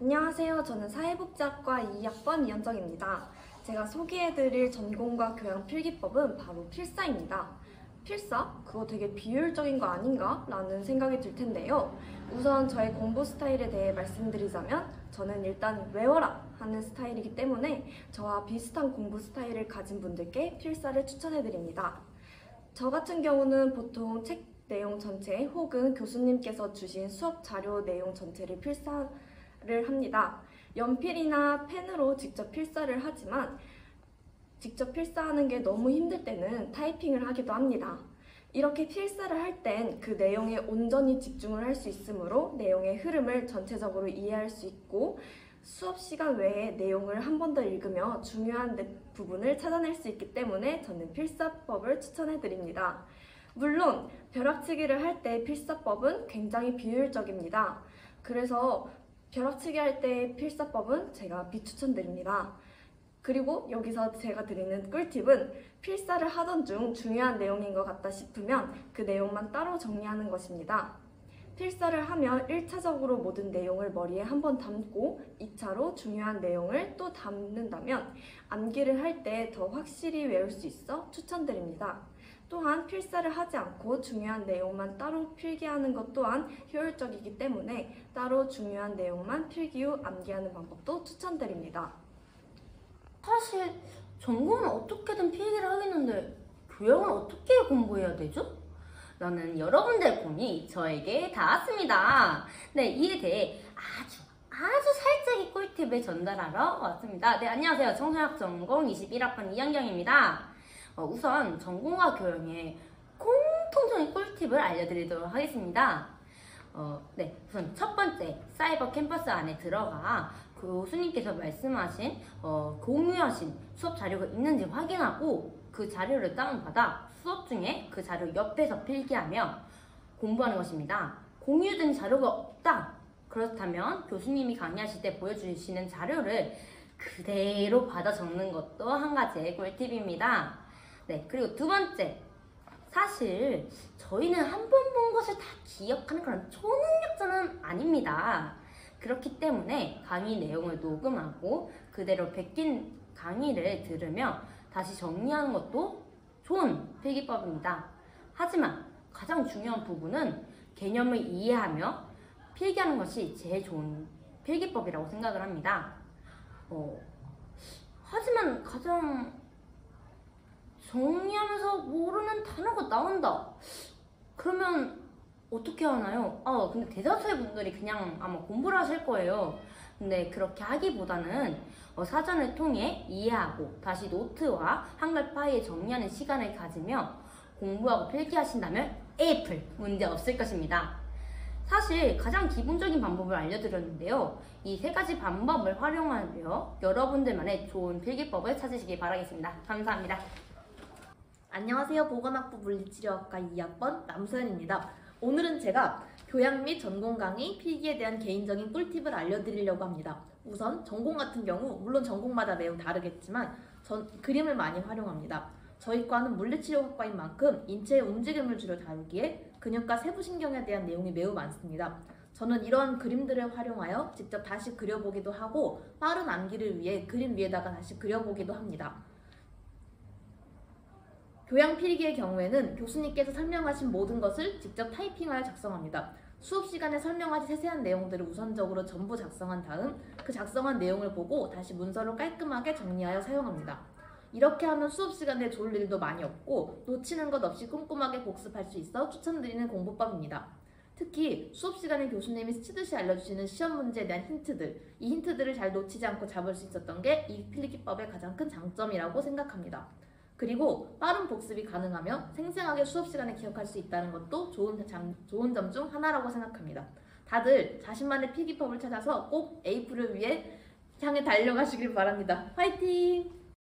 안녕하세요. 저는 사회복지학과 2학번 이현정입니다. 제가 소개해드릴 전공과 교양 필기법은 바로 필사입니다. 필사? 그거 되게 비효율적인 거 아닌가? 라는 생각이 들 텐데요. 우선 저의 공부 스타일에 대해 말씀드리자면 저는 일단 외워라 하는 스타일이기 때문에 저와 비슷한 공부 스타일을 가진 분들께 필사를 추천해드립니다. 저 같은 경우는 보통 책 내용 전체 혹은 교수님께서 주신 수업 자료 내용 전체를 필사를 합니다. 연필이나 펜으로 직접 필사를 하지만 직접 필사하는 게 너무 힘들 때는 타이핑을 하기도 합니다. 이렇게 필사를 할 땐 그 내용에 온전히 집중을 할 수 있으므로 내용의 흐름을 전체적으로 이해할 수 있고 수업 시간 외에 내용을 한 번 더 읽으며 중요한 부분을 찾아낼 수 있기 때문에 저는 필사법을 추천해 드립니다. 물론 벼락치기를 할 때 필사법은 굉장히 비효율적입니다. 그래서 벼락치기 할 때 필사법은 제가 비추천드립니다. 그리고 여기서 제가 드리는 꿀팁은 필사를 하던 중 중요한 내용인 것 같다 싶으면 그 내용만 따로 정리하는 것입니다. 필사를 하면 1차적으로 모든 내용을 머리에 한번 담고 2차로 중요한 내용을 또 담는다면 암기를 할 때 더 확실히 외울 수 있어 추천드립니다. 또한 필사를 하지 않고 중요한 내용만 따로 필기하는 것 또한 효율적이기 때문에 따로 중요한 내용만 필기 후 암기하는 방법도 추천드립니다. 사실 전공은 어떻게든 필기를 하겠는데 교양을 어떻게 공부해야 되죠? 라는 여러분들의 고민이 저에게 닿았습니다. 네, 이에 대해 아주 살짝의 꿀팁을 전달하러 왔습니다. 네, 안녕하세요. 청소학 전공 21학번 이현경입니다. 우선 전공과 교양의 공통적인 꿀팁을 알려드리도록 하겠습니다. 네, 우선 첫 번째, 사이버 캠퍼스 안에 들어가 교수님께서 말씀하신 공유하신 수업 자료가 있는지 확인하고 그 자료를 다운받아 수업 중에 그 자료 옆에서 필기하며 공부하는 것입니다. 공유된 자료가 없다. 그렇다면 교수님이 강의하실 때 보여주시는 자료를 그대로 받아 적는 것도 한 가지의 꿀팁입니다. 네, 그리고 두 번째, 사실 저희는 한 번 본 것을 다 기억하는 그런 초능력자는 아닙니다. 그렇기 때문에 강의 내용을 녹음하고 그대로 베낀 강의를 들으며 다시 정리하는 것도 좋은 필기법입니다. 하지만 가장 중요한 부분은 개념을 이해하며 필기하는 것이 제일 좋은 필기법이라고 생각을 합니다. 하지만 가장 정리하면서 모르는 단어가 나온다. 그러면 어떻게 하나요? 근데 대다수의 분들이 그냥 아마 공부를 하실 거예요. 근데 그렇게 하기보다는 사전을 통해 이해하고 다시 노트와 한글 파일에 정리하는 시간을 가지며 공부하고 필기하신다면 에이플 문제 없을 것입니다. 사실 가장 기본적인 방법을 알려드렸는데요. 이 세 가지 방법을 활용하며 여러분들만의 좋은 필기법을 찾으시기 바라겠습니다. 감사합니다. 안녕하세요. 보건학부 물리치료학과 2학번 남소연입니다. 오늘은 제가 교양 및 전공 강의 필기에 대한 개인적인 꿀팁을 알려드리려고 합니다. 우선 전공 같은 경우 물론 전공마다 매우 다르겠지만 그림을 많이 활용합니다. 저희 과는 물리치료학과인 만큼 인체의 움직임을 주로 다루기에 근육과 세부신경에 대한 내용이 매우 많습니다. 저는 이러한 그림들을 활용하여 직접 다시 그려보기도 하고 빠른 암기를 위해 그림 위에다가 다시 그려보기도 합니다. 교양 필기의 경우에는 교수님께서 설명하신 모든 것을 직접 타이핑하여 작성합니다. 수업 시간에 설명하신 세세한 내용들을 우선적으로 전부 작성한 다음 그 작성한 내용을 보고 다시 문서로 깔끔하게 정리하여 사용합니다. 이렇게 하면 수업 시간에 좋을 일도 많이 없고 놓치는 것 없이 꼼꼼하게 복습할 수 있어 추천드리는 공부법입니다. 특히 수업 시간에 교수님이 스치듯이 알려주시는 시험 문제에 대한 힌트들, 이 힌트들을 잘 놓치지 않고 잡을 수 있었던 게 이 필기법의 가장 큰 장점이라고 생각합니다. 그리고 빠른 복습이 가능하며 생생하게 수업 시간에 기억할 수 있다는 것도 좋은 점 중 하나라고 생각합니다. 다들 자신만의 필기법을 찾아서 꼭 에이프를 위해 향해 달려가시길 바랍니다. 화이팅!